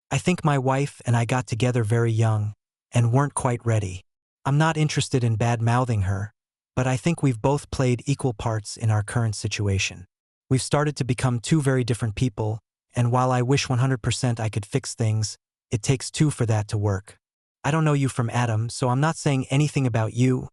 I think my wife and I got together very young and weren't quite ready. I'm not interested in bad-mouthing her, but I think we've both played equal parts in our current situation. We've started to become two very different people, and while I wish 100% I could fix things, it takes two for that to work. I don't know you from Adam, so I'm not saying anything about you,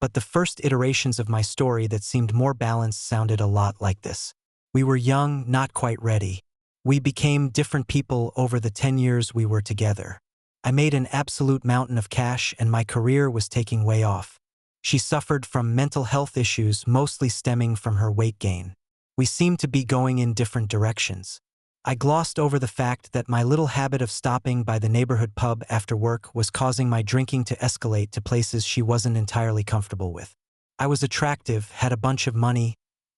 but the first iterations of my story that seemed more balanced sounded a lot like this. We were young, not quite ready. We became different people over the 10 years we were together. I made an absolute mountain of cash and my career was taking way off. She suffered from mental health issues, mostly stemming from her weight gain. We seemed to be going in different directions. I glossed over the fact that my little habit of stopping by the neighborhood pub after work was causing my drinking to escalate to places she wasn't entirely comfortable with. I was attractive, had a bunch of money,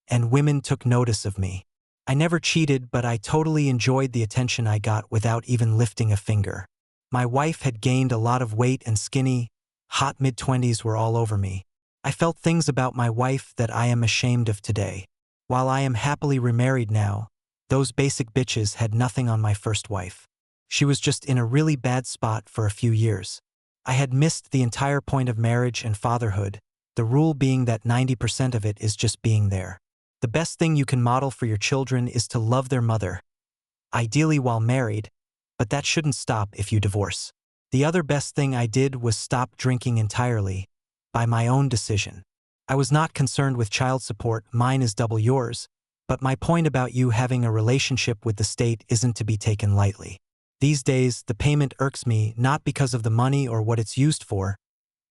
and women took notice of me. I never cheated, but I totally enjoyed the attention I got without even lifting a finger. My wife had gained a lot of weight and skinny, hot mid-20s were all over me. I felt things about my wife that I am ashamed of today. While I am happily remarried now, those basic bitches had nothing on my first wife. She was just in a really bad spot for a few years. I had missed the entire point of marriage and fatherhood, the rule being that 90% of it is just being there. The best thing you can model for your children is to love their mother, ideally while married, but that shouldn't stop if you divorce. The other best thing I did was stop drinking entirely, by my own decision. I was not concerned with child support, mine is double yours, but my point about you having a relationship with the state isn't to be taken lightly. These days, the payment irks me not because of the money or what it's used for,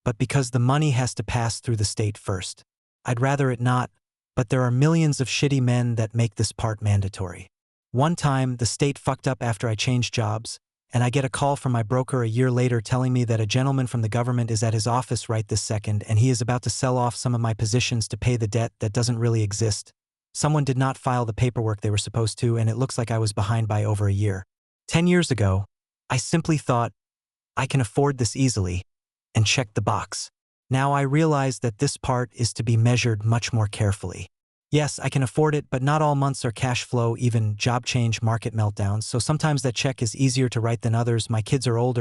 but because the money has to pass through the state first. I'd rather it not, but there are millions of shitty men that make this part mandatory. One time, the state fucked up after I changed jobs, and I get a call from my broker a year later telling me that a gentleman from the government is at his office right this second and he is about to sell off some of my positions to pay the debt that doesn't really exist. Someone did not file the paperwork they were supposed to, and it looks like I was behind by over a year. 10 years ago, I simply thought, I can afford this easily, and checked the box. Now I realize that this part is to be measured much more carefully. Yes, I can afford it, but not all months are cash flow, even job change, market meltdowns, so sometimes that check is easier to write than others. My kids are older.